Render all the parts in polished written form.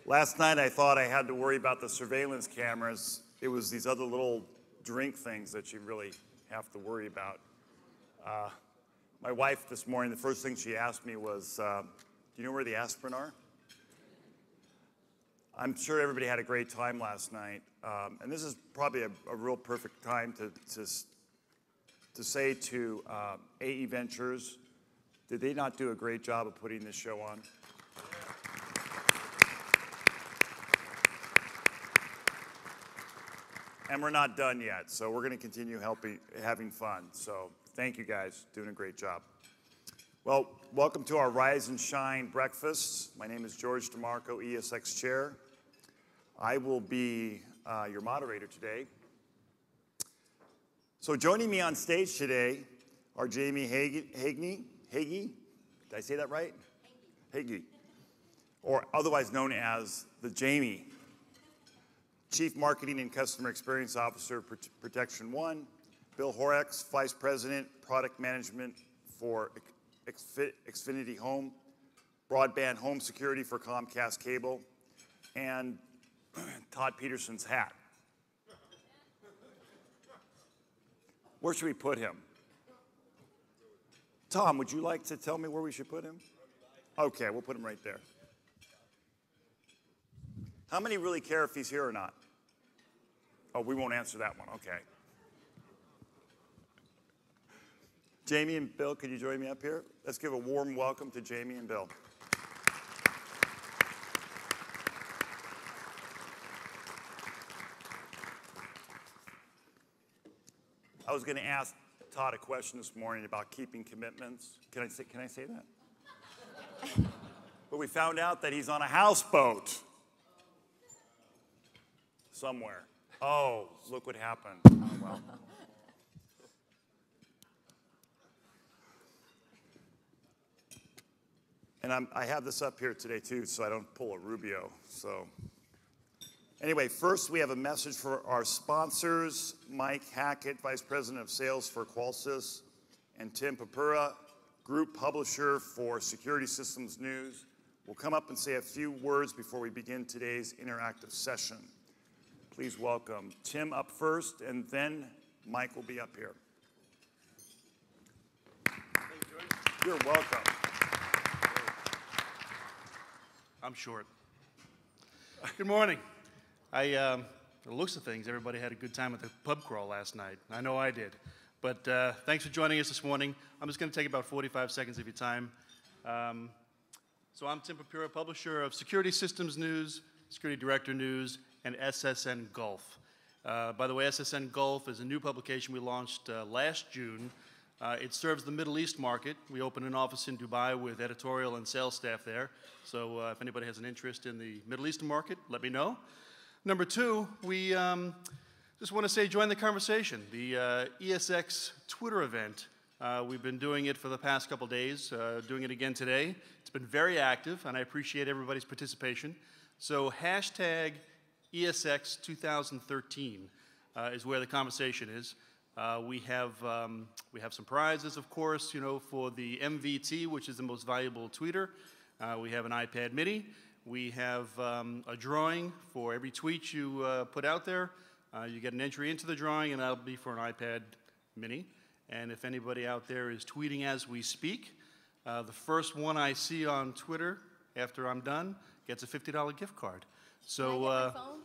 Last night I thought I had to worry about the surveillance cameras. It was these other little drink things that you really have to worry about. My wife this morning, the first thing she asked me was, do you know where the aspirin are? I'm sure everybody had a great time last night. And this is probably a real perfect time to say to AE Ventures, did they not do a great job of putting this show on? And we're not done yet, so we're going to continue having fun. So thank you guys, doing a great job. Well, welcome to our Rise and Shine breakfast. My name is George DeMarco, ESX Chair. I will be your moderator today. So joining me on stage today are Jamie Hagee. Did I say that right? Hagee. Or otherwise known as the Jamie. Chief Marketing and Customer Experience Officer, Protection One. Bill Horex, Vice President, Product Management for Xfinity Home. Broadband Home Security for Comcast Cable. And Todd Peterson's hat. Where should we put him? Tom, would you like to tell me where we should put him? Okay, we'll put him right there. How many really care if he's here or not? Oh, we won't answer that one. Okay. Jamie and Bill, could you join me up here? Let's give a warm welcome to Jamie and Bill. I was going to ask Todd a question this morning about keeping commitments. Can I say that? But we found out that he's on a houseboat somewhere. Oh, look what happened. Oh, well. And I have this up here today, too, so I don't pull a Rubio. So anyway, first we have a message for our sponsors, Mike Hackett, Vice President of Sales for Qualsys, and Tim Papura, Group Publisher for Security Systems News, will come up and say a few words before we begin today's interactive session. Please welcome Tim up first, and then Mike will be up here. Thank you, George. You're welcome. I'm short. Good morning. The looks of things, everybody had a good time at the pub crawl last night. I know I did. But thanks for joining us this morning. I'm just going to take about 45 seconds of your time. So I'm Tim Papura, Publisher of Security Systems News, Security Director News, and SSN Gulf. By the way, SSN Gulf is a new publication we launched last June. It serves the Middle East market. We opened an office in Dubai with editorial and sales staff there. So if anybody has an interest in the Middle Eastern market, let me know. Number two, we just want to say join the conversation. The ESX Twitter event, we've been doing it for the past couple days, doing it again today. It's been very active, and I appreciate everybody's participation. So hashtag ESX 2013 is where the conversation is. We have some prizes, of course, for the MVT, which is the most valuable tweeter. We have an iPad mini. We have a drawing for every tweet you put out there. You get an entry into the drawing, and that'll be for an iPad mini. And if anybody out there is tweeting as we speak, the first one I see on Twitter after I'm done gets a $50 gift card. So, can I get my phone?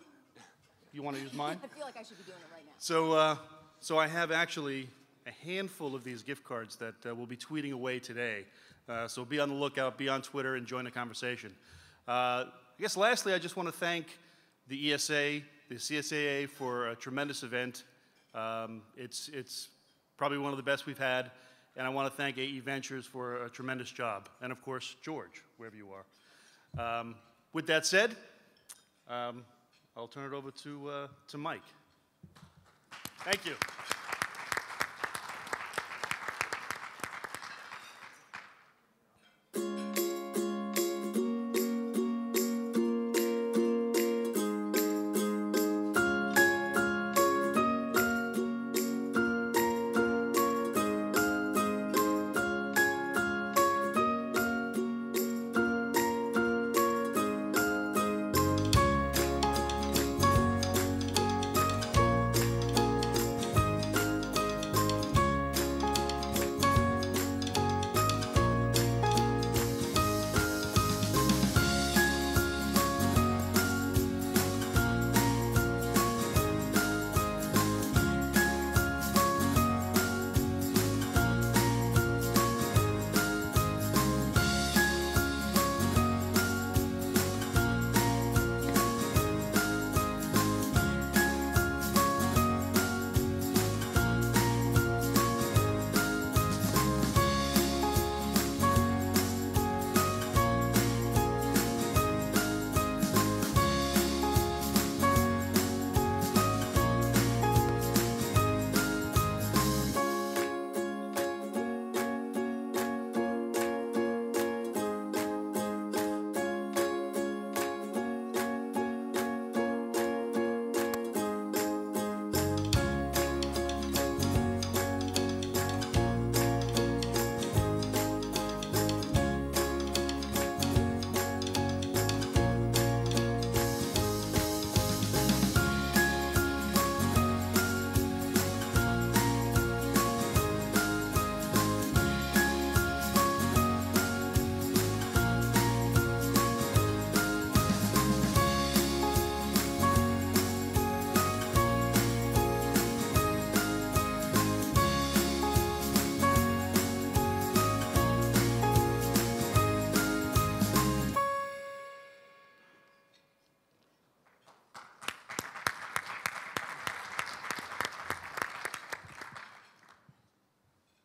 You want to use mine? I feel like I should be doing it right now. So I have actually a handful of these gift cards that we'll be tweeting away today. So be on the lookout, be on Twitter, and join the conversation. I guess lastly, I just want to thank the ESA, the CSAA for a tremendous event. It's probably one of the best we've had, and I want to thank AE Ventures for a tremendous job, and of course, George, wherever you are. With that said, I'll turn it over to Mike. Thank you.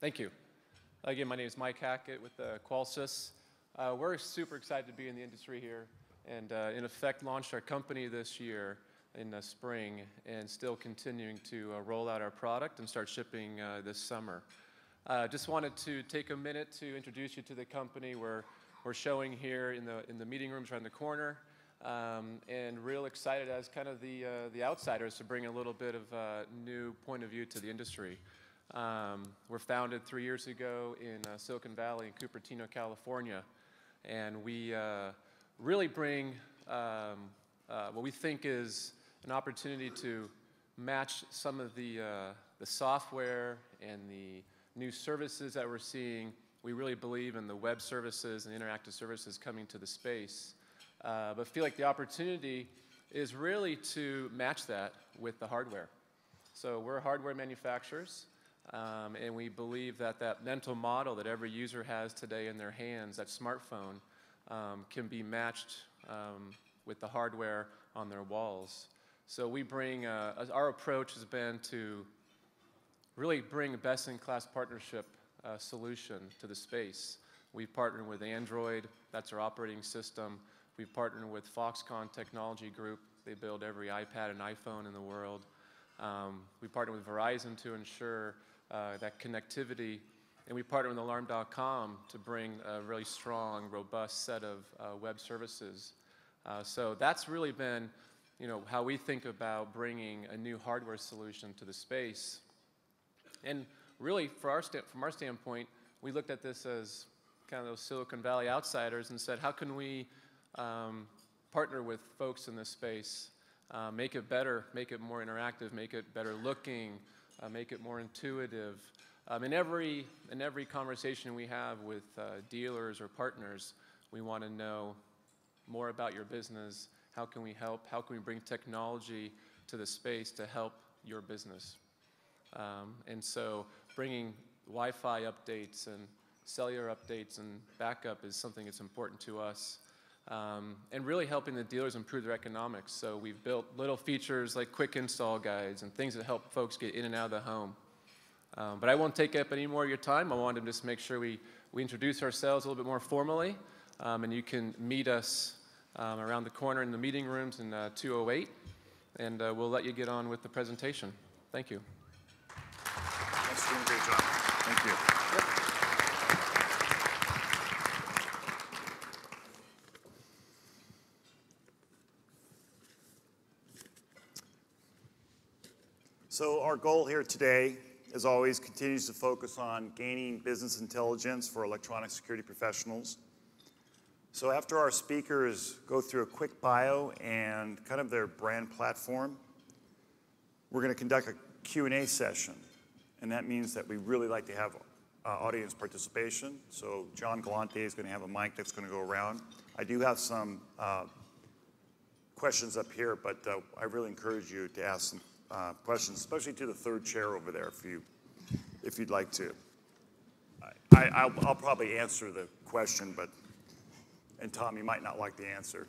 Thank you. Again, my name is Mike Hackett with Qualsys. We're super excited to be in the industry here and in effect launched our company this year in the spring and still continuing to roll out our product and start shipping this summer. Just wanted to take a minute to introduce you to the company. We're showing here in the meeting rooms around the corner, and real excited as kind of the outsiders to bring a little bit of a new point of view to the industry. We're founded 3 years ago in Silicon Valley in Cupertino, California, and we really bring what we think is an opportunity to match some of the software and the new services that we're seeing. We really believe in the web services and interactive services coming to the space, but feel like the opportunity is really to match that with the hardware. So we're hardware manufacturers, and we believe that that mental model that every user has today in their hands, that smartphone, can be matched with the hardware on their walls. So we bring, our approach has been to really bring a best-in-class partnership solution to the space. We've partnered with Android, that's our operating system. We've partnered with Foxconn Technology Group. They build every iPad and iPhone in the world. We partnered with Verizon to ensure that connectivity, and we partnered with Alarm.com to bring a really strong, robust set of web services. So that's really been, how we think about bringing a new hardware solution to the space. And really, from our standpoint, we looked at this as kind of those Silicon Valley outsiders and said, how can we partner with folks in this space, make it better, make it more interactive, make it better looking, make it more intuitive. In every conversation we have with dealers or partners, we want to know more about your business. How can we help? How can we bring technology to the space to help your business? And so bringing Wi-Fi updates and cellular updates and backup is something that's important to us. And really helping the dealers improve their economics. So we've built little features like quick install guides and things that help folks get in and out of the home. But I won't take up any more of your time. I wanted to just make sure we introduce ourselves a little bit more formally. And you can meet us around the corner in the meeting rooms in 208. And we'll let you get on with the presentation. Thank you. That's doing a great job. Thank you. Yep. So our goal here today, as always, continues to focus on gaining business intelligence for electronic security professionals. So after our speakers go through a quick bio and kind of their brand platform, we're going to conduct a Q&A session. And that means that we really like to have audience participation. So John Galante is going to have a mic that's going to go around. I do have some questions up here, but I really encourage you to ask some questions, especially to the third chair over there, if you'd like to. I'll probably answer the question, and Tom, you might not like the answer.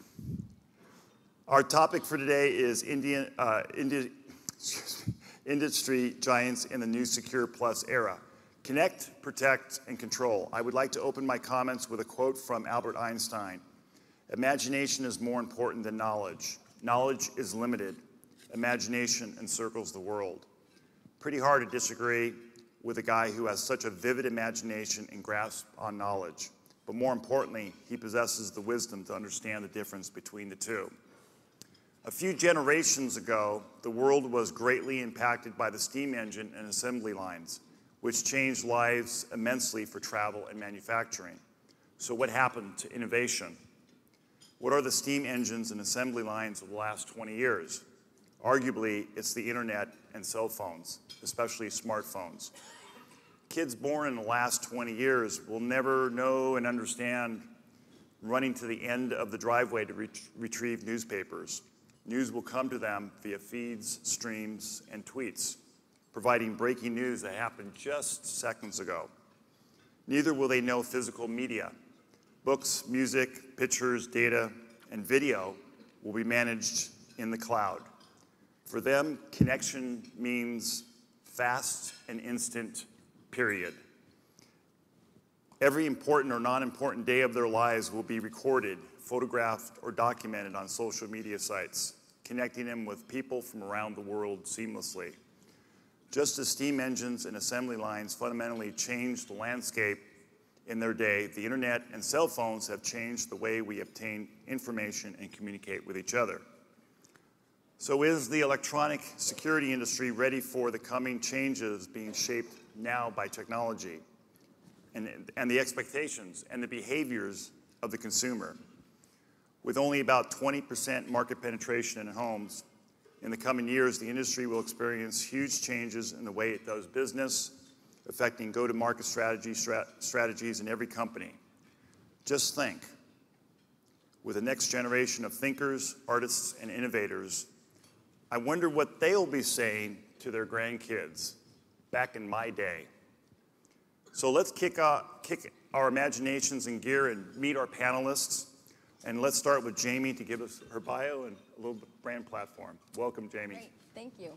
Our topic for today is industry giants in the new Secure Plus era. Connect, protect, and control. I would like to open my comments with a quote from Albert Einstein. Imagination is more important than knowledge. Knowledge is limited. Imagination encircles the world. Pretty hard to disagree with a guy who has such a vivid imagination and grasp on knowledge. But more importantly, he possesses the wisdom to understand the difference between the two. A few generations ago, the world was greatly impacted by the steam engine and assembly lines, which changed lives immensely for travel and manufacturing. So what happened to innovation? What are the steam engines and assembly lines of the last 20 years? Arguably, it's the internet and cell phones, especially smartphones. Kids born in the last 20 years will never know and understand running to the end of the driveway to retrieve newspapers. News will come to them via feeds, streams, and tweets, providing breaking news that happened just seconds ago. Neither will they know physical media. Books, music, pictures, data, and video will be managed in the cloud. For them, connection means fast and instant, period. Every important or non-important day of their lives will be recorded, photographed, or documented on social media sites, connecting them with people from around the world seamlessly. Just as steam engines and assembly lines fundamentally changed the landscape in their day, the internet and cell phones have changed the way we obtain information and communicate with each other. So is the electronic security industry ready for the coming changes being shaped now by technology and the expectations and the behaviors of the consumer? With only about 20% market penetration in homes, in the coming years, the industry will experience huge changes in the way it does business, affecting go-to-market strategies in every company. Just think, with the next generation of thinkers, artists, and innovators, I wonder what they'll be saying to their grandkids back in my day. So let's kick our imaginations in gear and meet our panelists. And let's start with Jamie to give us her bio and a little brand platform. Welcome, Jamie. Great, thank you.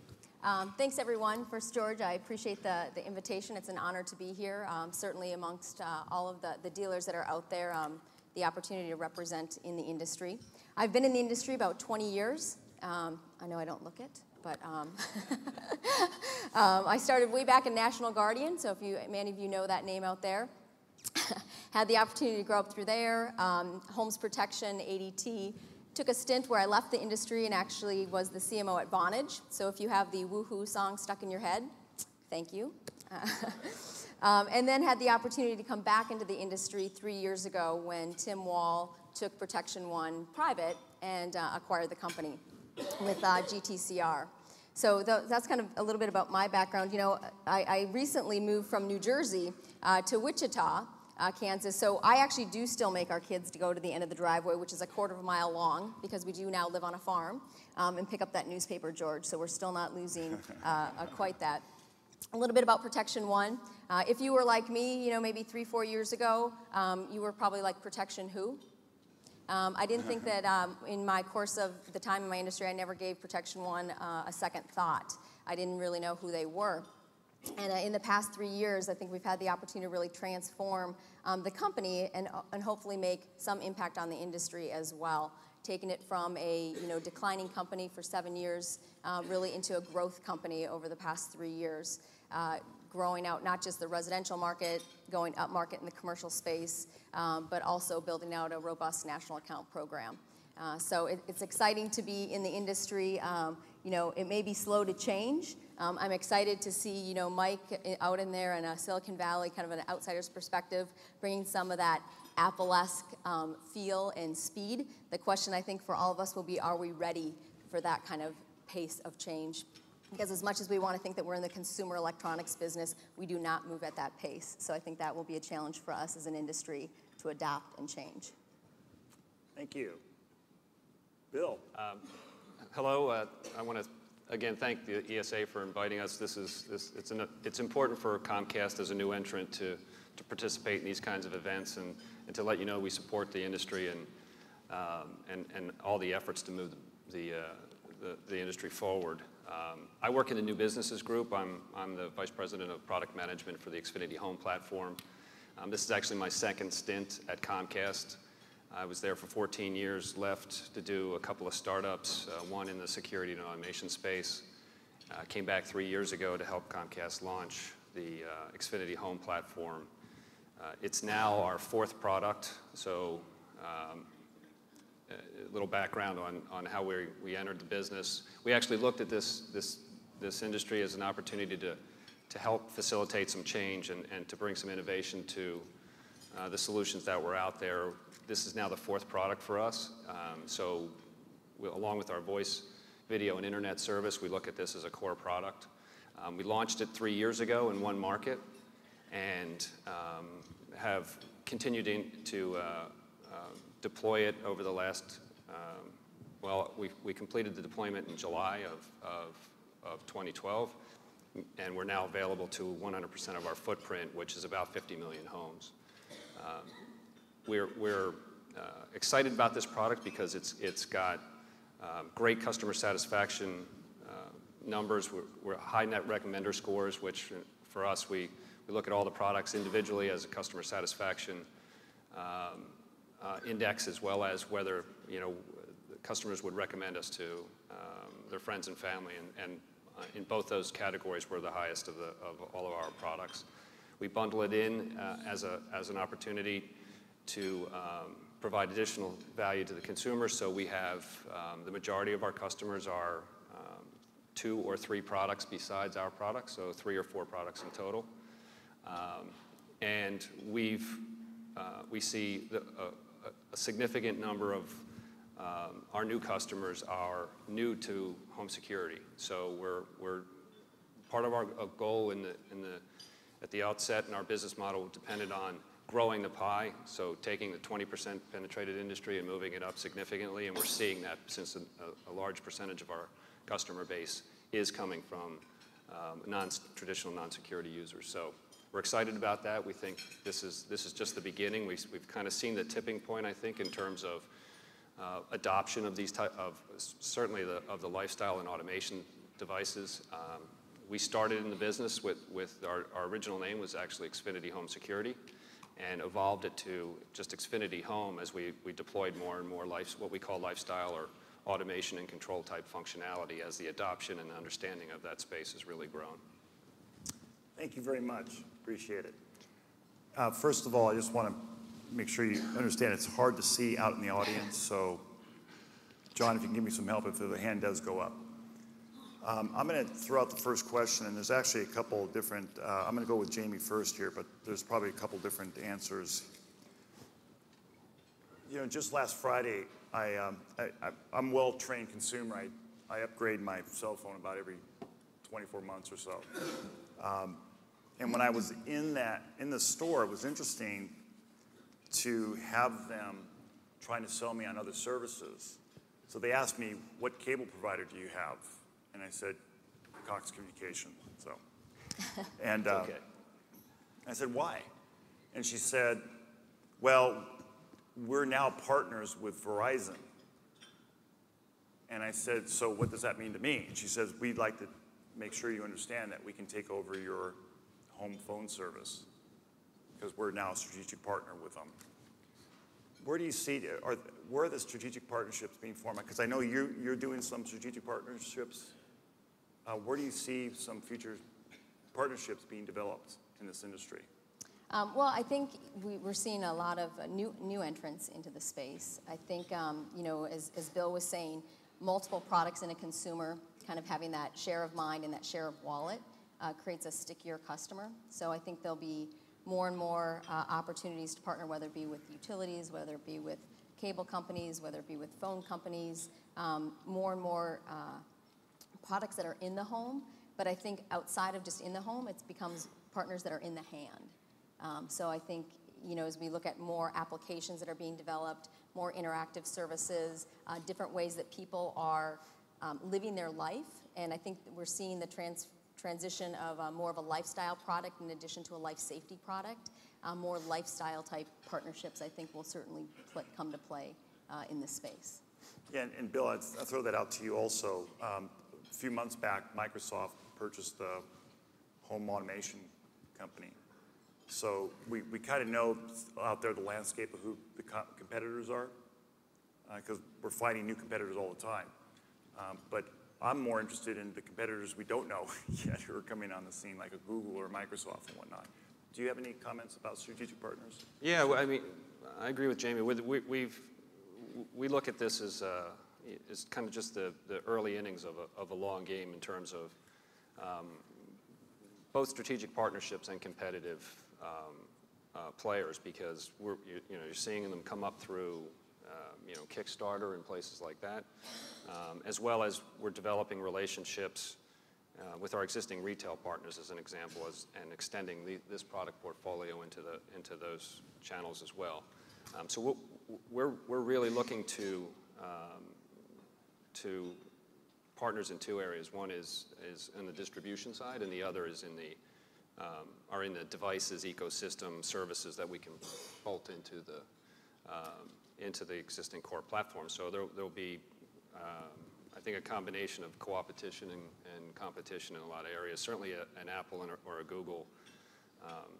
Thanks, everyone. First, George, I appreciate the invitation. It's an honor to be here. Certainly amongst all of the dealers that are out there, the opportunity to represent in the industry. I've been in the industry about 20 years. I know I don't look it, but I started way back in National Guardian, so if many of you know that name out there. Had the opportunity to grow up through there, Homes Protection, ADT. Took a stint where I left the industry and actually was the CMO at Vonage. So if you have the Woohoo song stuck in your head, thank you. And then had the opportunity to come back into the industry 3 years ago when Tim Wall took Protection One private and acquired the company with GTCR. So that's kind of a little bit about my background. You know, I recently moved from New Jersey to Wichita, Kansas. So I actually do still make our kids to go to the end of the driveway, which is a quarter of a mile long, because we do now live on a farm, and pick up that newspaper, George. So we're still not losing quite that. A little bit about Protection One. If you were like me, you know, maybe 3-4 years ago, you were probably like, Protection who? I didn't think that in my course of the time in my industry, I never gave Protection One a second thought. I didn't really know who they were. And in the past 3 years, I think we've had the opportunity to really transform the company and hopefully make some impact on the industry as well. Taking it from a declining company for 7 years really into a growth company over the past 3 years. Growing out not just the residential market, going up market in the commercial space, but also building out a robust national account program. So it's exciting to be in the industry. You know, it may be slow to change. I'm excited to see, you know, Mike out in there in Silicon Valley, kind of an outsider's perspective, bringing some of that Apple-esque feel and speed. The question I think for all of us will be, are we ready for that kind of pace of change? Because as much as we want to think that we're in the consumer electronics business, we do not move at that pace. So I think that will be a challenge for us as an industry to adapt and change. Thank you. Bill. Hello. I want to again thank the ESA for inviting us. It's important for Comcast as a new entrant to participate in these kinds of events and to let you know we support the industry and all the efforts to move the industry forward. I work in the new businesses group. I'm the vice president of product management for the Xfinity Home platform. This is actually my second stint at Comcast. I was there for 14 years, left to do a couple of startups, one in the security and automation space. Came back 3 years ago to help Comcast launch the Xfinity Home platform. It's now our fourth product, so a little background on how we entered the business. We actually looked at this industry as an opportunity to help facilitate some change and to bring some innovation to the solutions that were out there. This is now the fourth product for us. So along with our voice, video, and internet service, we look at this as a core product. We launched it 3 years ago in one market and have continued to deploy it over the last, we completed the deployment in July of 2012, and we're now available to 100% of our footprint, which is about 50 million homes. We're excited about this product because it's got great customer satisfaction numbers. We're high net recommender scores, which for us, we we look at all the products individually as a customer satisfaction index, as well as whether customers would recommend us to their friends and family, and in both those categories we're the highest of all of our products. We bundle it in as an opportunity to provide additional value to the consumer. So we have the majority of our customers are 2 or 3 products besides our products, so 3 or 4 products in total. And we see a significant number of our new customers are new to home security. So we're part of our goal at the outset in our business model depended on growing the pie, so taking the 20% penetrated industry and moving it up significantly, and we're seeing that since a large percentage of our customer base is coming from traditional non-security users. So we're excited about that. We think this is just the beginning. We've kind of seen the tipping point, I think, in terms of adoption of these certainly of the lifestyle and automation devices. We started in the business with our original name was actually Xfinity Home Security, and evolved it to just Xfinity Home as we deployed more and more what we call lifestyle or automation and control type functionality as the adoption and understanding of that space has really grown. Thank you very much. Appreciate it. First of all, I just want to make sure you understand it's hard to see out in the audience. So, John, if you can give me some help if the hand does go up. I'm going to throw out the first question, and there's actually a couple different, I'm going to go with Jamie first here, but there's probably a couple different answers. Just last Friday, I'm a well-trained consumer. I upgrade my cell phone about every 24 months or so. And when I was in the store, it was interesting to have them trying to sell me on other services. So they asked me, what cable provider do you have? And I said, Cox Communication. So, and okay. I said, why? And she said, well, we're now partners with Verizon. And I said, so what does that mean to me? And she says, we'd like to make sure you understand that we can take over your home phone service because we're now a strategic partner with them. Where do you see, where are the strategic partnerships being formed? Because I know you're doing some strategic partnerships. Where do you see some future partnerships being developed in this industry? Well, I think we're seeing a lot of new entrants into the space. I think, as Bill was saying, multiple products in a consumer, kind of having that share of mind and that share of wallet creates a stickier customer. So I think there'll be more and more opportunities to partner, whether it be with utilities, whether it be with cable companies, whether it be with phone companies, more and more products that are in the home. But I think outside of just in the home, it becomes partners that are in the hand. So I think, as we look at more applications that are being developed, more interactive services, different ways that people are living their life, and I think we're seeing the transition of more of a lifestyle product in addition to a life safety product. More lifestyle type partnerships, I think, will certainly come to play in this space. Yeah, and Bill, I'll throw that out to you also. A few months back, Microsoft purchased the home automation company. So we kind of know out there the landscape of who the competitors are, because we're finding new competitors all the time. But I'm more interested in the competitors we don't know yet who are coming on the scene, like a Google or Microsoft and whatnot. Do you have any comments about strategic partners? Yeah, well, I mean, I agree with Jamie. We look at this as kind of just the early innings of a long game in terms of both strategic partnerships and competitive players, because you're seeing them come up through Kickstarter and places like that, as well as we're developing relationships with our existing retail partners, as an example, and extending this product portfolio into those channels as well. So we're really looking to partners in two areas. One is in the distribution side, and the other is in the devices, ecosystem, services that we can bolt into the existing core platform. So there'll be, I think, a combination of co-opetition and competition in a lot of areas. Certainly an Apple or a Google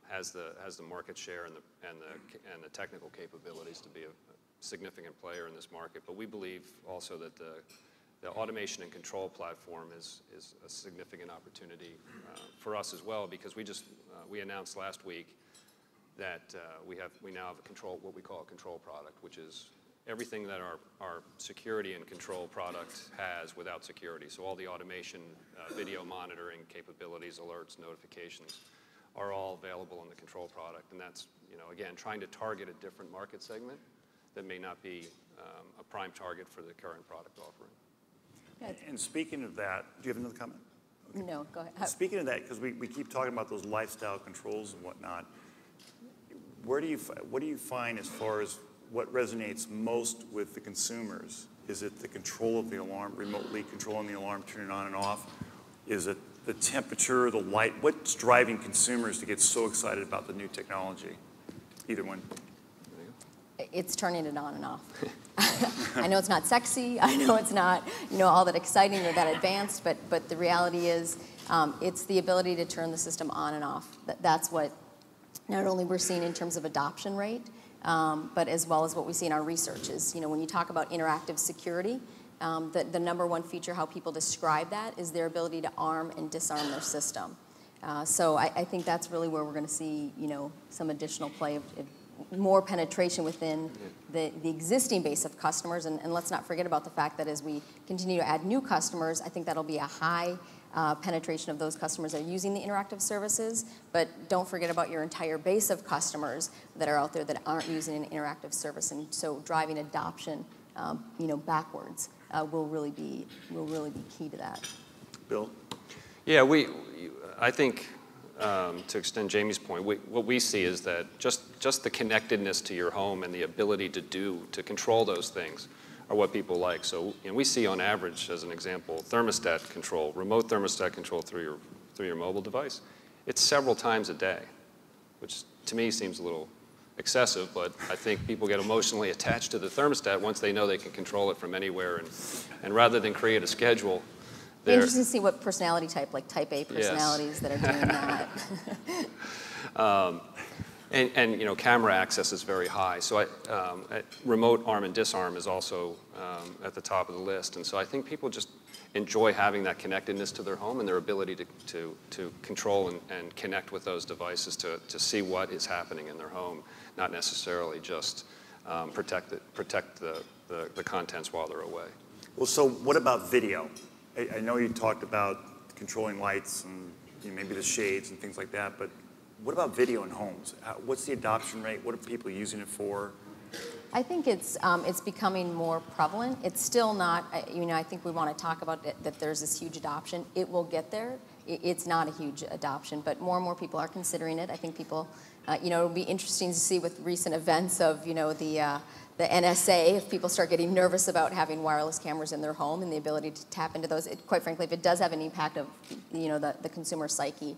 has the market share and the technical capabilities to be a significant player in this market. But we believe also that the automation and control platform is a significant opportunity for us as well, because we announced last week that we now have what we call a control product, which is everything that our security and control product has without security. So all the automation, video monitoring capabilities, alerts, notifications are all available in the control product. And that's, again, trying to target a different market segment that may not be a prime target for the current product offering. And speaking of that, do you have another comment? Okay. No, go ahead. Speaking of that, because we keep talking about those lifestyle controls and whatnot, what do you find as far as what resonates most with the consumers? Is it the control of the alarm, remotely controlling the alarm, turning it on and off? Is it the temperature, the light? What's driving consumers to get so excited about the new technology? Either one. It's turning it on and off. I know it's not sexy. I know it's not, all that exciting or that advanced, but the reality is it's the ability to turn the system on and off. That's what not only we're seeing in terms of adoption rate, but as well as what we see in our research is, when you talk about interactive security, the number one feature, how people describe that, is their ability to arm and disarm their system. So I think that's really where we're going to see, some additional play of more penetration within the existing base of customers. And let's not forget about the fact that as we continue to add new customers, I think that'll be a high penetration of those customers that are using the interactive services. But don't forget about your entire base of customers that are out there that aren't using an interactive service. And so driving adoption, backwards will really be key to that. Bill? Yeah, I think to extend Jamie's point, what we see is that just the connectedness to your home and the ability to control those things are what people like. So we see on average, as an example, thermostat control, remote thermostat control through your mobile device. It's several times a day, which to me seems a little excessive, but I think people get emotionally attached to the thermostat once they know they can control it from anywhere. And rather than create a schedule, interesting to see what personality type, like type A personalities that are doing that. And camera access is very high. So remote arm and disarm is also at the top of the list. And so I think people just enjoy having that connectedness to their home and their ability to control and connect with those devices to see what is happening in their home, not necessarily just protect the contents while they're away. Well, so what about video? I know you talked about controlling lights and maybe the shades and things like that, but what about video in homes? What's the adoption rate? What are people using it for? I think it's becoming more prevalent. It's still not, I think we want to talk about that there's this huge adoption. It will get there. It's not a huge adoption, but more and more people are considering it. I think people, it'll be interesting to see with recent events of, the NSA, if people start getting nervous about having wireless cameras in their home and the ability to tap into those, quite frankly, if it does have an impact of, the consumer psyche.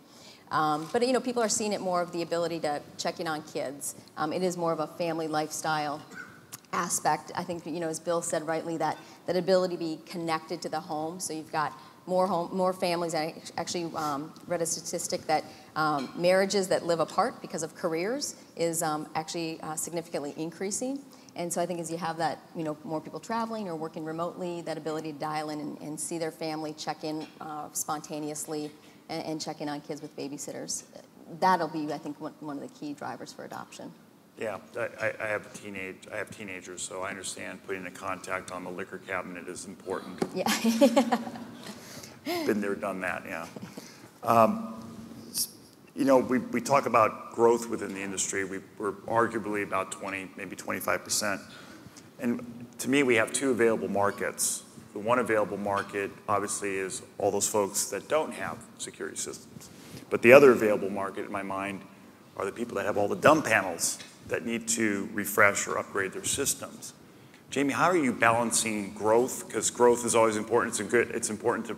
But, people are seeing it more of the ability to check in on kids. It is more of a family lifestyle aspect. I think, as Bill said rightly, that ability to be connected to the home. So you've got more families. I actually read a statistic that marriages that live apart because of careers is actually significantly increasing. And so I think as you have that, more people traveling or working remotely, that ability to dial in and see their family, check in spontaneously, and check in on kids with babysitters, that'll be, I think, one of the key drivers for adoption. Yeah, I have teenagers, so I understand putting a contact on the liquor cabinet is important. Yeah. Been there, done that, yeah. We talk about growth within the industry. We're arguably about 20, maybe 25%. And to me, we have two available markets. The one available market, obviously, is all those folks that don't have security systems. But the other available market, in my mind, are the people that have all the dumb panels that need to refresh or upgrade their systems. Jamie, how are you balancing growth? Because growth is always important. It's important to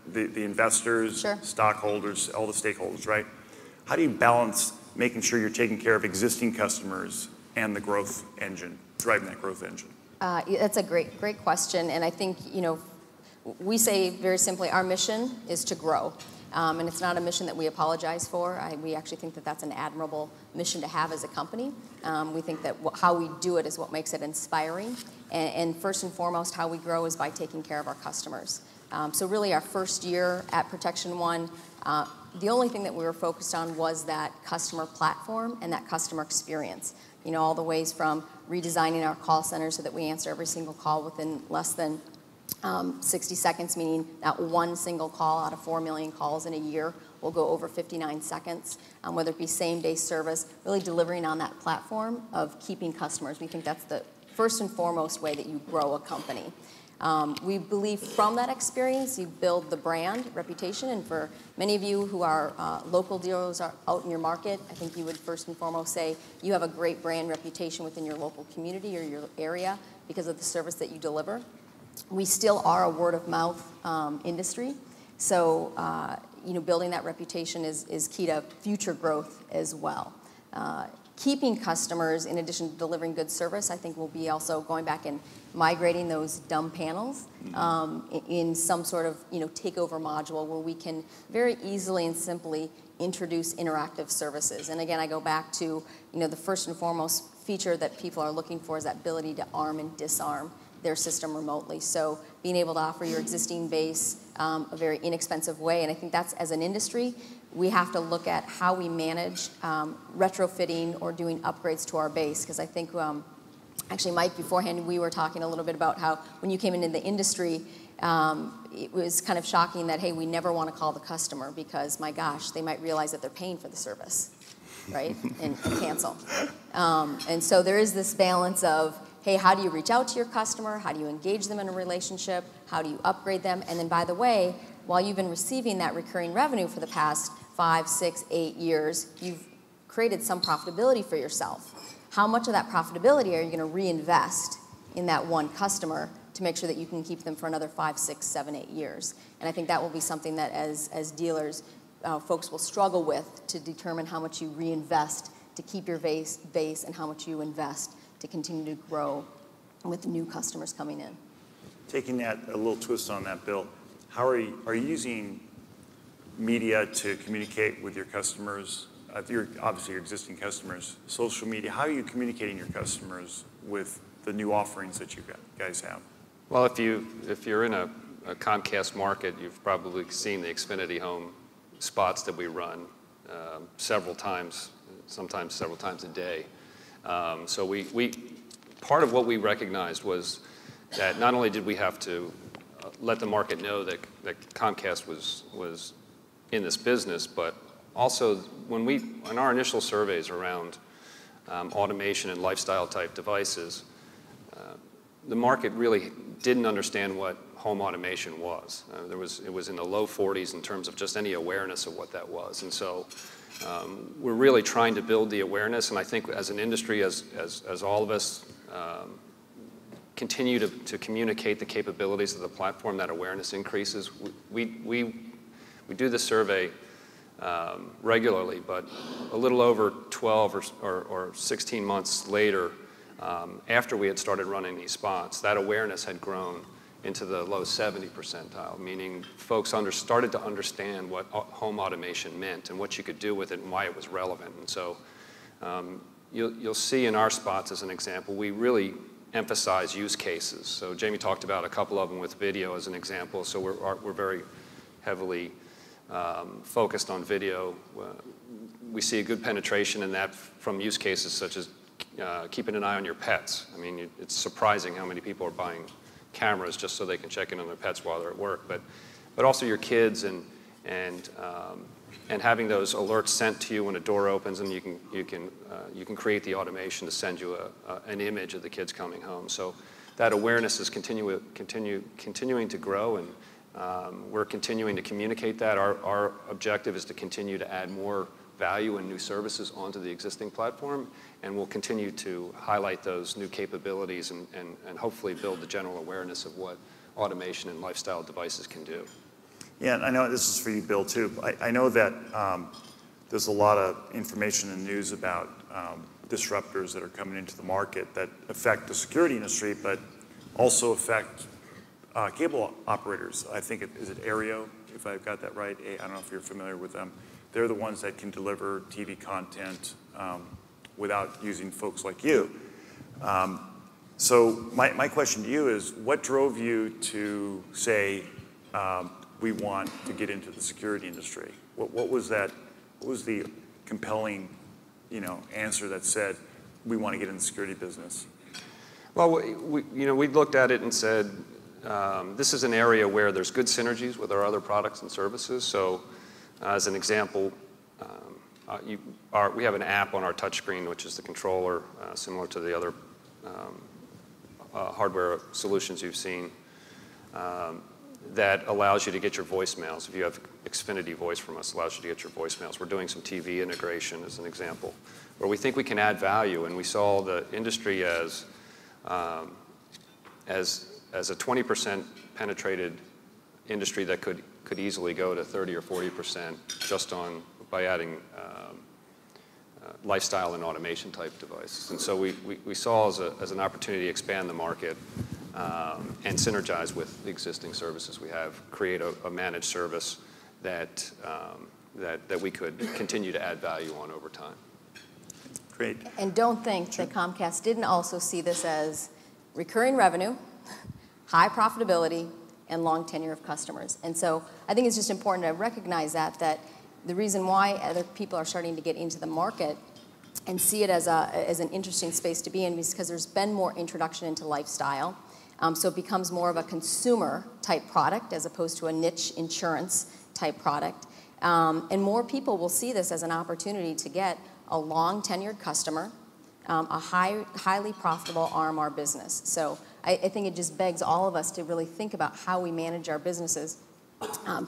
the investors, sure, stockholders, all the stakeholders, right? How do you balance making sure you're taking care of existing customers and the growth engine, driving that growth engine? That's a great question. And I think, we say very simply, our mission is to grow. And it's not a mission that we apologize for. We actually think that that's an admirable mission to have as a company. We think that how we do it is what makes it inspiring. And first and foremost, how we grow is by taking care of our customers. So really our first year at Protection One, the only thing that we were focused on was that customer platform and that customer experience. You know, all the ways from redesigning our call center so that we answer every single call within less than 60 seconds, meaning that one single call out of 4 million calls in a year will go over 59 seconds, whether it be same-day service, really delivering on that platform of keeping customers. We think that's the first and foremost way that you grow a company. We believe from that experience, you build the brand reputation, and for many of you who are local dealers out in your market, I think you would first and foremost say you have a great brand reputation within your local community or your area because of the service that you deliver. We still are a word-of-mouth industry, so you know, building that reputation is key to future growth as well. Keeping customers, in addition to delivering good service, I think we'll be also going back and migrating those dumb panels in some sort of, you know, takeover module where we can very easily and simply introduce interactive services. And again, I go back to, you know, the first and foremost feature that people are looking for is that ability to arm and disarm their system remotely. So being able to offer your existing base a very inexpensive way, and I think that's, as an industry, we have to look at how we manage retrofitting or doing upgrades to our base, because I think, actually Mike, beforehand we were talking a little bit about how when you came into the industry, it was kind of shocking that, hey, we never want to call the customer because, my gosh, they might realize that they're paying for the service, right, and cancel. And so there is this balance of, hey, how do you reach out to your customer? How do you engage them in a relationship? How do you upgrade them? And then, by the way, while you've been receiving that recurring revenue for the past 5, 6, 8 years, you've created some profitability for yourself. How much of that profitability are you going to reinvest in that one customer to make sure that you can keep them for another 5, 6, 7, 8 years? And I think that will be something that as dealers, folks will struggle with to determine how much you reinvest to keep your base and how much you invest to continue to grow with new customers coming in. Taking that a little twist on that, Bill, how are you using media to communicate with your customers, obviously your existing customers, social media? How are you communicating your customers with the new offerings that you guys have? Well, if you're in a Comcast market, you've probably seen the Xfinity Home spots that we run several times, sometimes several times a day. So part of what we recognized was that not only did we have to let the market know that Comcast was in this business, but also in our initial surveys around automation and lifestyle type devices, the market really didn't understand what home automation was. It was in the low 40s in terms of just any awareness of what that was. And so we're really trying to build the awareness, and I think as an industry, as all of us continue to communicate the capabilities of the platform, that awareness increases. We do the survey regularly, but a little over 12 or 16 months later, after we had started running these spots, that awareness had grown into the low 70 percentile, meaning folks started to understand what home automation meant and what you could do with it and why it was relevant. And so you'll see in our spots, as an example, we really emphasize use cases. So Jamie talked about a couple of them with video as an example. So we're very heavily focused on video. We see a good penetration in that from use cases such as keeping an eye on your pets. I mean, it's surprising how many people are buying cameras just so they can check in on their pets while they're at work, but also your kids and having those alerts sent to you when a door opens, and you can create the automation to send you an image of the kids coming home. So that awareness is continuing to grow, and we're continuing to communicate that. Our objective is to continue to add more value and new services onto the existing platform, and we'll continue to highlight those new capabilities and hopefully build the general awareness of what automation and lifestyle devices can do. Yeah, and I know this is for you, Bill, too. I know that there's a lot of information and news about disruptors that are coming into the market that affect the security industry, but also affect cable operators. I think, is it Aereo? if I've got that right. I don't know if you're familiar with them. They're the ones that can deliver TV content without using folks like you. So my question to you is, what drove you to say, we want to get into the security industry? What was that? What was the compelling, answer that said, we want to get in the security business? Well, we looked at it and said, this is an area where there's good synergies with our other products and services. So, as an example, we have an app on our touchscreen, which is the controller, similar to the other hardware solutions you've seen, that allows you to get your voicemails. If you have Xfinity Voice from us, it allows you to get your voicemails. We're doing some TV integration as an example, where we think we can add value, and we saw the industry as a 20% penetrated industry that could easily go to 30 or 40% just by adding lifestyle and automation type devices. And so we saw as an opportunity to expand the market and synergize with the existing services we have, create a managed service that we could continue to add value on over time. Great. And don't think that Comcast didn't also see this as recurring revenue, high profitability, and long tenure of customers. And so I think it's just important to recognize that the reason why other people are starting to get into the market and see it as an interesting space to be in is because there's been more introduction into lifestyle. So it becomes more of a consumer type product as opposed to a niche insurance type product. And more people will see this as an opportunity to get a long tenured customer, a highly profitable RMR business. So I think it just begs all of us to really think about how we manage our businesses,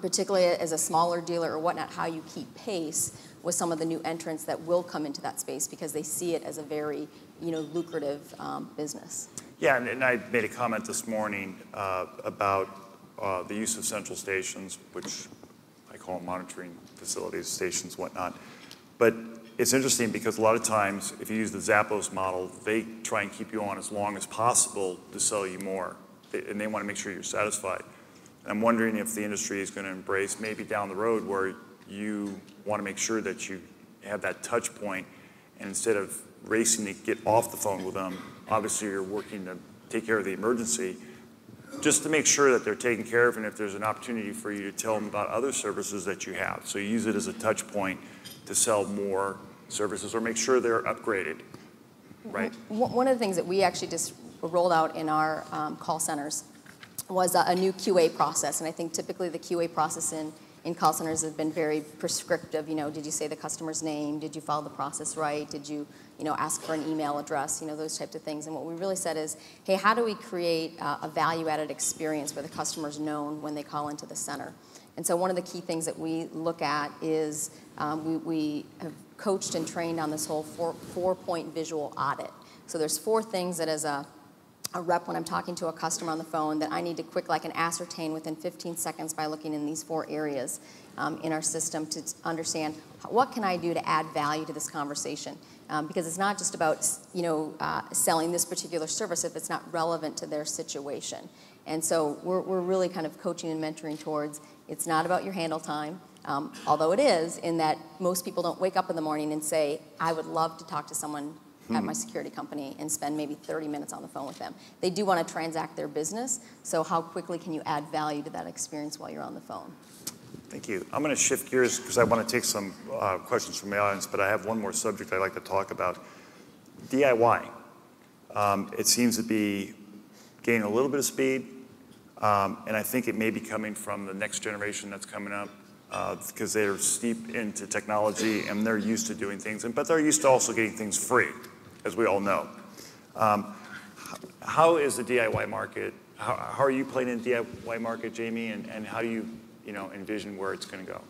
particularly as a smaller dealer or whatnot, how you keep pace with some of the new entrants that will come into that space because they see it as a very, lucrative business. Yeah, and I made a comment this morning about the use of central stations, which I call monitoring facilities, stations, whatnot. But it's interesting because a lot of times, if you use the Zappos model, they try and keep you on as long as possible to sell you more, and they want to make sure you're satisfied. I'm wondering if the industry is going to embrace maybe down the road where you want to make sure that you have that touch point, and instead of racing to get off the phone with them, obviously you're working to take care of the emergency, just to make sure that they're taken care of, and if there's an opportunity for you to tell them about other services that you have. So you use it as a touch point to sell more services or make sure they're upgraded, right? One of the things that we actually just rolled out in our call centers was a new QA process. And I think typically the QA process in call centers has been very prescriptive. Did you say the customer's name? Did you follow the process right? Did you, ask for an email address? Those types of things. And what we really said is, hey, how do we create a value-added experience where the customer's known when they call into the center? And so one of the key things that we look at is we have coached and trained on this whole four-point visual audit. So there's 4 things that as a rep, when I'm talking to a customer on the phone, that I need to quickly, I can ascertain within 15 seconds by looking in these 4 areas in our system to understand what can I do to add value to this conversation. Because it's not just about selling this particular service if it's not relevant to their situation. And so we're really kind of coaching and mentoring towards, it's not about your handle time, although it is, in that most people don't wake up in the morning and say, I would love to talk to someone at my security company and spend maybe 30 minutes on the phone with them. They do want to transact their business, so how quickly can you add value to that experience while you're on the phone? Thank you. I'm going to shift gears because I want to take some questions from the audience, but I have one more subject I'd like to talk about. DIY. It seems to be gaining a little bit of speed, and I think it may be coming from the next generation that's coming up because they're steep into technology and they're used to doing things, but they're used to also getting things free, as we all know. How is the DIY market? How are you playing in the DIY market, Jamie, and how do you envision where it's going to go?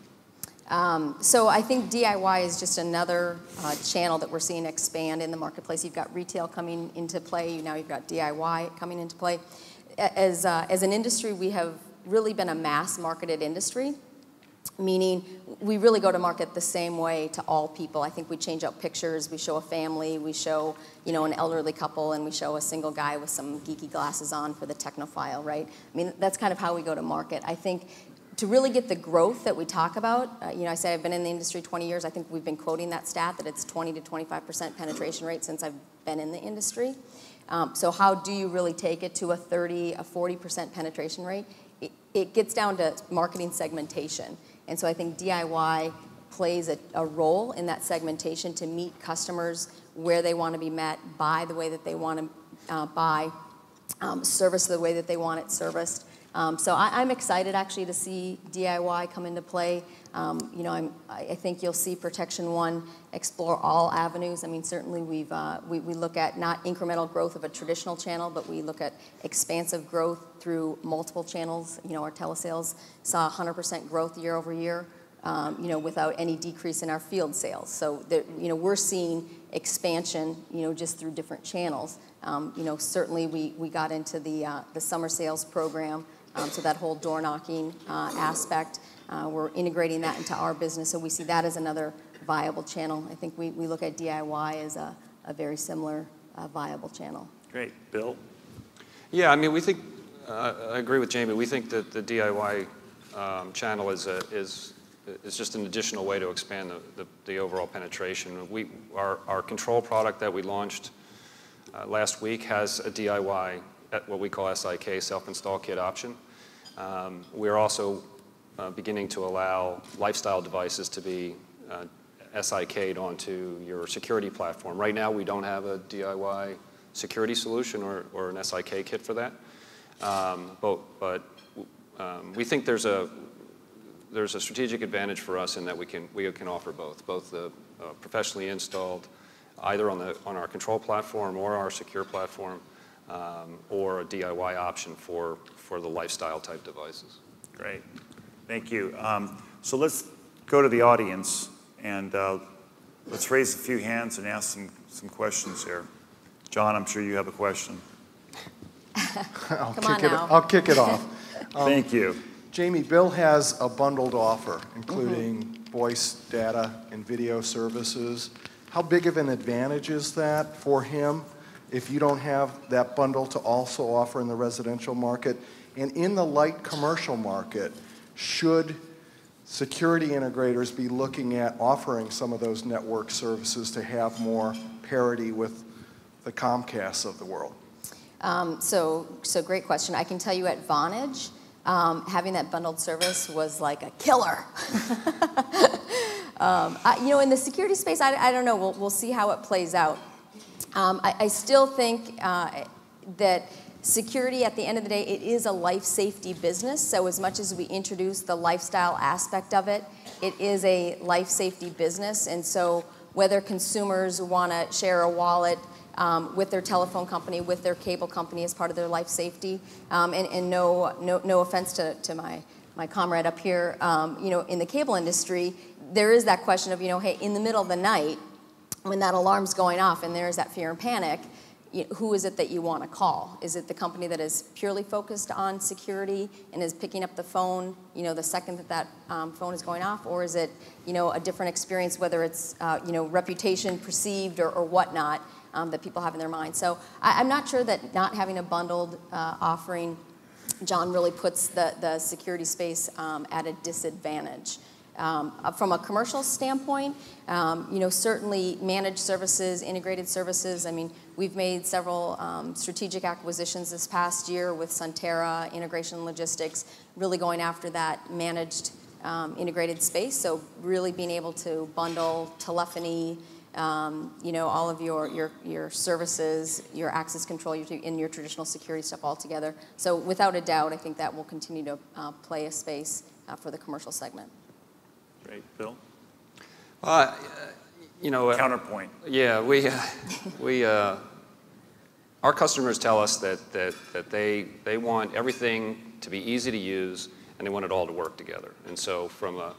So I think DIY is just another channel that we're seeing expand in the marketplace. You've got retail coming into play. Now you've got DIY coming into play. As an industry, we have really been a mass marketed industry, meaning we really go to market the same way to all people. I think we change out pictures. We show a family. We show, an elderly couple, and we show a single guy with some geeky glasses on for the technophile, right? I mean, that's kind of how we go to market. I think to really get the growth that we talk about, I say I've been in the industry 20 years. I think we've been quoting that stat that it's 20 to 25% penetration rate since I've been in the industry. So how do you really take it to a 30, a 40% penetration rate? It gets down to marketing segmentation. And so I think DIY plays a role in that segmentation to meet customers where they want to be met, buy the way that they want to buy, service the way that they want it serviced. So I'm excited actually to see DIY come into play. I think you'll see Protection One explore all avenues. I mean, certainly we look at not incremental growth of a traditional channel, but we look at expansive growth through multiple channels. Our telesales saw 100% growth year over year, without any decrease in our field sales. So, we're seeing expansion, just through different channels. Certainly we got into the summer sales program, so that whole door knocking aspect. We're integrating that into our business, so we see that as another viable channel. I think we look at DIY as a very similar viable channel. Great. Bill? Yeah, I mean, we think, I agree with Jamie, we think that the DIY channel is just an additional way to expand the overall penetration. Our control product that we launched last week has a DIY, what we call SIK, self-install kit option. We're also beginning to allow lifestyle devices to be SIK'd onto your security platform. Right now, we don't have a DIY security solution or an SIK kit for that. But we think there's a strategic advantage for us in that we can offer both the professionally installed, either on our control platform or our secure platform, or a DIY option for the lifestyle type devices. Great. Thank you. So let's go to the audience and let's raise a few hands and ask some questions here. John, I'm sure you have a question. I'll kick it off. Thank you. Jamie, Bill has a bundled offer, including voice, data, and video services. How big of an advantage is that for him if you don't have that bundle to also offer in the residential market? And in the light commercial market, should security integrators be looking at offering some of those network services to have more parity with the Comcasts of the world? So great question. I can tell you at Vonage, having that bundled service was like a killer. In the security space, I don't know. We'll see how it plays out. I still think that security, at the end of the day, it is a life safety business. So as much as we introduce the lifestyle aspect of it, it is a life safety business. And so whether consumers want to share a wallet with their telephone company, with their cable company as part of their life safety, and no offense to my comrade up here, in the cable industry, there is that question of, hey, in the middle of the night, when that alarm's going off and there's that fear and panic, who is it that you want to call? Is it the company that is purely focused on security and is picking up the phone, the second that phone is going off? Or is it, a different experience, whether it's, reputation perceived or whatnot that people have in their mind? So I'm not sure that not having a bundled offering, John, really puts the security space at a disadvantage. From a commercial standpoint, certainly managed services, integrated services. I mean, we've made several strategic acquisitions this past year with Sunterra, Integration Logistics, really going after that managed integrated space. So really being able to bundle telephony, all of your services, your access control, and your traditional security stuff all together. So without a doubt, I think that will continue to play a space for the commercial segment. Great. Bill? Counterpoint. Yeah, our customers tell us that they want everything to be easy to use and they want it all to work together. And so from a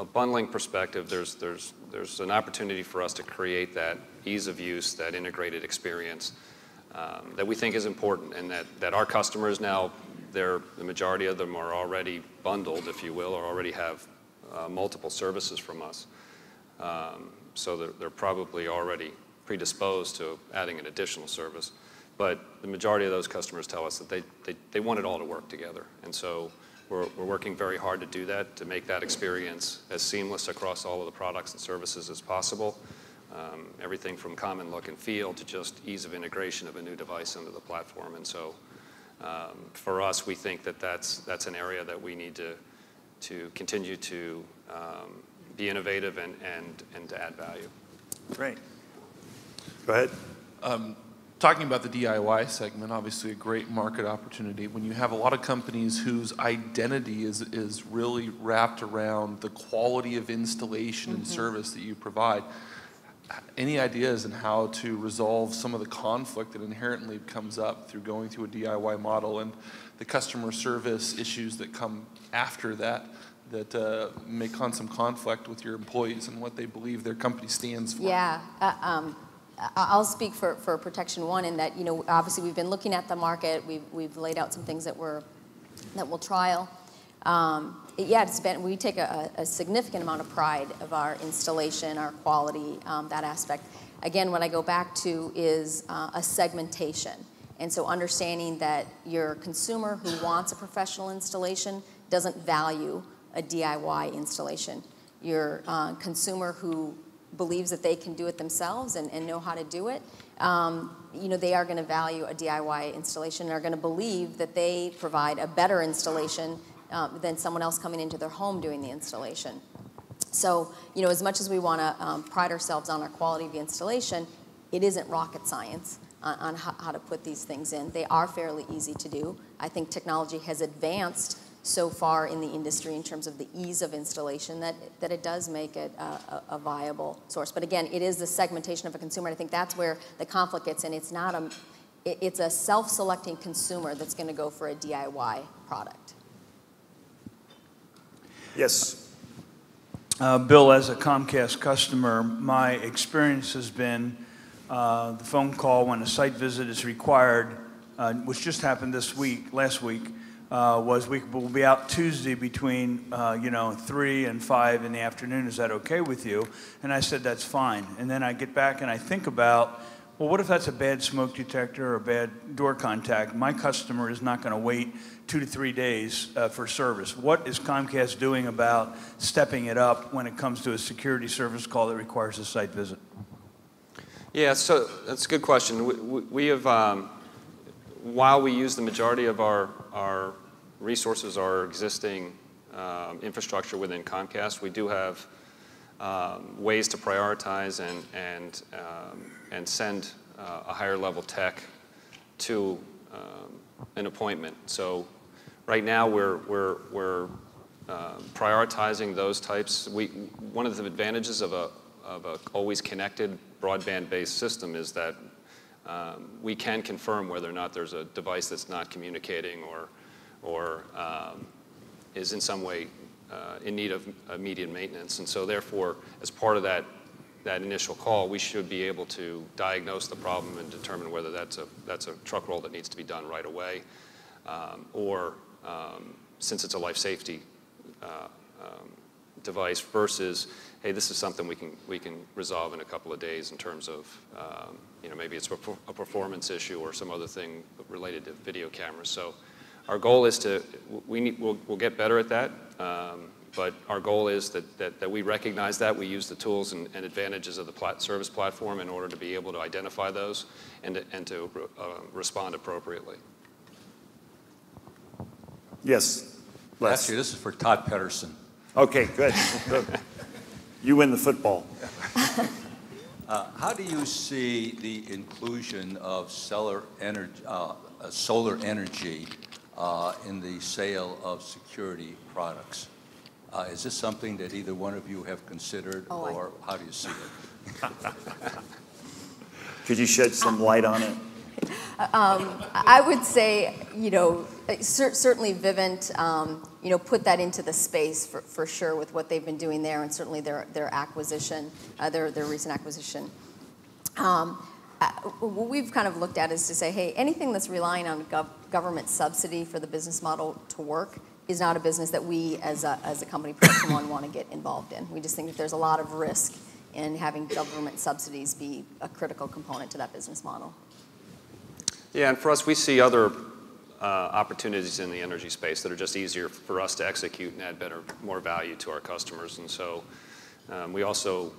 bundling perspective, there's an opportunity for us to create that ease of use, that integrated experience that we think is important, and that our customers now, the majority of them are already bundled, if you will, or already have multiple services from us. So they're probably already predisposed to adding an additional service. But the majority of those customers tell us that they want it all to work together. And so We're working very hard to do that, to make that experience as seamless across all of the products and services as possible. Everything from common look and feel to just ease of integration of a new device into the platform. And so for us, we think that that's an area that we need to continue to be innovative and to add value. Great. Go ahead. Talking about the DIY segment, obviously a great market opportunity. When you have a lot of companies whose identity is really wrapped around the quality of installation and service that you provide, any ideas on how to resolve some of the conflict that inherently comes up through going through a DIY model and the customer service issues that come after that may cause some conflict with your employees and what they believe their company stands for? Yeah. I'll speak for Protection One in that, obviously we've been looking at the market. We've laid out some things that we'll trial. We take a significant amount of pride of our installation, our quality, that aspect. Again, what I go back to is a segmentation. And so understanding that your consumer who wants a professional installation doesn't value a DIY installation. Your consumer who believes that they can do it themselves and know how to do it, they are going to value a DIY installation and are going to believe that they provide a better installation than someone else coming into their home doing the installation. So, as much as we want to pride ourselves on our quality of the installation, it isn't rocket science on how to put these things in. They are fairly easy to do. I think technology has advanced so far in the industry in terms of the ease of installation that it does make it a viable source. But again, it is the segmentation of a consumer, and I think that's where the conflict gets in. It's a self-selecting consumer that's going to go for a DIY product. Yes. Bill, as a Comcast customer, my experience has been the phone call when a site visit is required, which just happened last week, was we will be out Tuesday between 3 and 5 in the afternoon. Is that okay with you? And I said, that's fine. And then I get back and I think about, well, what if that's a bad smoke detector or a bad door contact? My customer is not going to wait 2 to 3 days for service. What is Comcast doing about stepping it up when it comes to a security service call that requires a site visit? Yeah, so that's a good question. We have, while we use the majority of our resources, our existing infrastructure within Comcast, we do have ways to prioritize and send a higher level tech to an appointment. So right now we're prioritizing those types. One of the advantages of a always connected broadband-based system is that we can confirm whether or not there's a device that's not communicating or is in some way in need of immediate maintenance. And so therefore, as part of that initial call, we should be able to diagnose the problem and determine whether that's a truck roll that needs to be done right away, or since it's a life safety device versus, hey, this is something we can resolve in a couple of days in terms of maybe it's a performance issue or some other thing related to video cameras. So our goal is we'll get better at that, but our goal is that we recognize that, we use the tools and advantages of the service platform in order to be able to identify those and to respond appropriately. Yes. Les. Actually, this is for Todd Pedersen. Okay, good. Good. You win the football. How do you see the inclusion of solar energy in the sale of security products? Is this something that either one of you have considered, or how do you see it? Could you shed some light on it? I would say, certainly Vivint, put that into the space for sure with what they've been doing there, and certainly their acquisition, their recent acquisition. What we've kind of looked at is to say, hey, anything that's relying on government subsidy for the business model to work is not a business that we as a company Protection One want to get involved in. We just think that there's a lot of risk in having government subsidies be a critical component to that business model. Yeah, and for us, we see other opportunities in the energy space that are just easier for us to execute and add more value to our customers. And so we also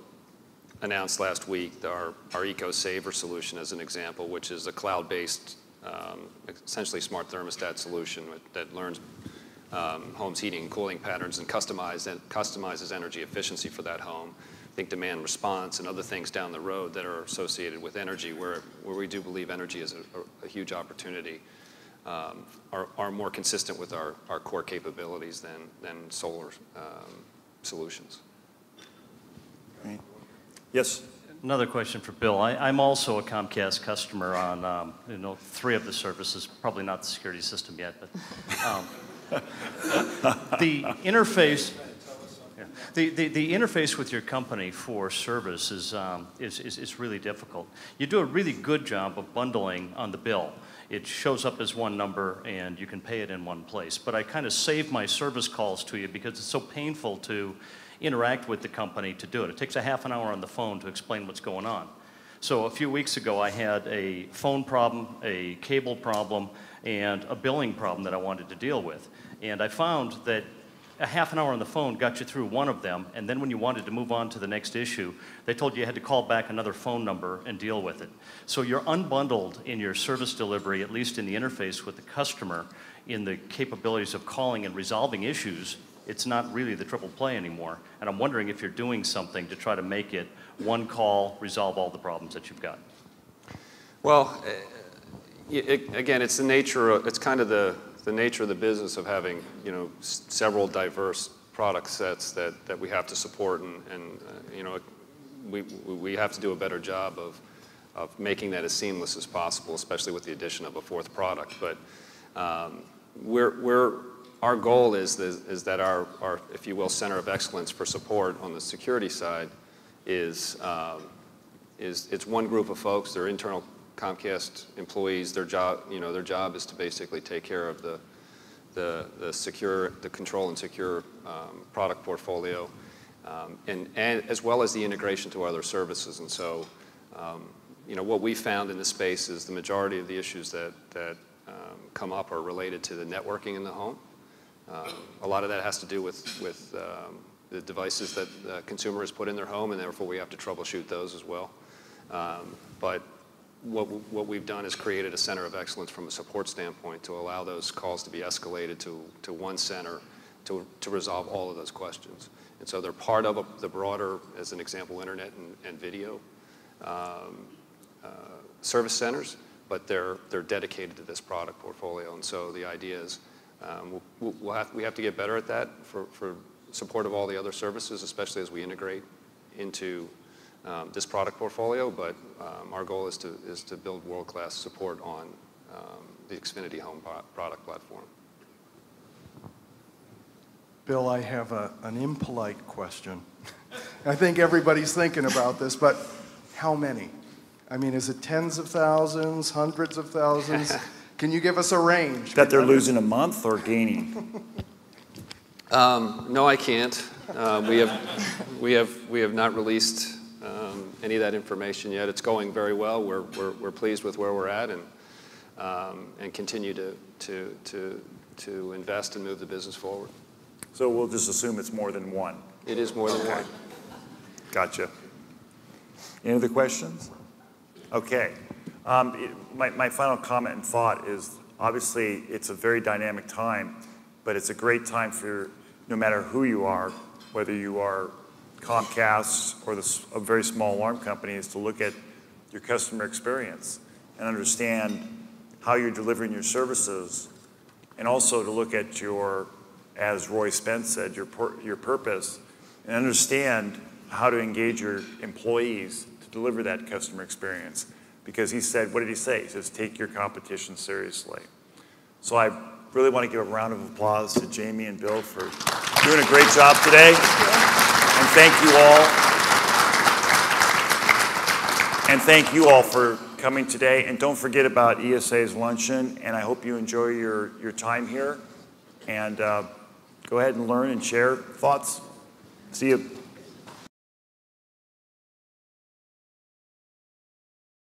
announced last week our EcoSaver solution as an example, which is a cloud-based, essentially smart thermostat solution that learns home's heating and cooling patterns and customizes energy efficiency for that home. Think demand response and other things down the road that are associated with energy, where we do believe energy is a huge opportunity, are more consistent with our core capabilities than solar solutions. Right. Yes. Another question for Bill. I'm also a Comcast customer on 3 of the services, probably not the security system yet, but the interface. The interface with your company for service is really difficult. You do a really good job of bundling on the bill. It shows up as one number and you can pay it in one place. But I kind of save my service calls to you because it's so painful to interact with the company to do it. It takes a half an hour on the phone to explain what's going on. So a few weeks ago I had a phone problem, a cable problem, and a billing problem that I wanted to deal with. And I found that a half an hour on the phone got you through one of them, and then when you wanted to move on to the next issue, they told you had to call back another phone number and deal with it. So you're unbundled in your service delivery, at least in the interface with the customer, in the capabilities of calling and resolving issues. It's not really the triple play anymore. And I'm wondering if you're doing something to try to make it one call, resolve all the problems that you've got. Well, again, it's kind of the nature of the business of having, several diverse product sets that we have to support, and we have to do a better job of making that as seamless as possible, especially with the addition of a 4th product. But our goal is that our, if you will, center of excellence for support on the security side is it's one group of folks. They're internal Comcast employees. Their job is to basically take care of the control and secure product portfolio, and as well as the integration to other services. And so, what we found in this space is the majority of the issues that come up are related to the networking in the home. A lot of that has to do with the devices that the consumer has put in their home, and therefore we have to troubleshoot those as well. But what we've done is created a center of excellence from a support standpoint to allow those calls to be escalated to one center to resolve all of those questions. And so they're part of the broader, as an example, internet and video service centers, but they're dedicated to this product portfolio. And so the idea is we have to get better at that for support of all the other services, especially as we integrate into this product portfolio, but our goal is to build world-class support on the Xfinity Home product platform. Bill, I have an impolite question. I think everybody's thinking about this, but how many? I mean, is it tens of thousands, hundreds of thousands? Can you give us a range? That they're losing a month or gaining? No, I can't. We have not released any of that information yet. It's going very well. We're pleased with where we're at, and continue to invest and move the business forward. So we'll just assume it's more than one. It is more than one. Gotcha. Any other questions? Okay. My final comment and thought is, obviously, it's a very dynamic time, but it's a great time for no matter who you are, whether you are Comcast or a very small alarm company, is to look at your customer experience and understand how you're delivering your services, and also to look at your, as Roy Spence said, your purpose, and understand how to engage your employees to deliver that customer experience. Because he said, what did he say? He says, take your competition seriously. So I really want to give a round of applause to Jamie and Bill for doing a great job today. And thank you all. And thank you all for coming today. And don't forget about ESA's luncheon. And I hope you enjoy your time here. And go ahead and learn and share thoughts. See you.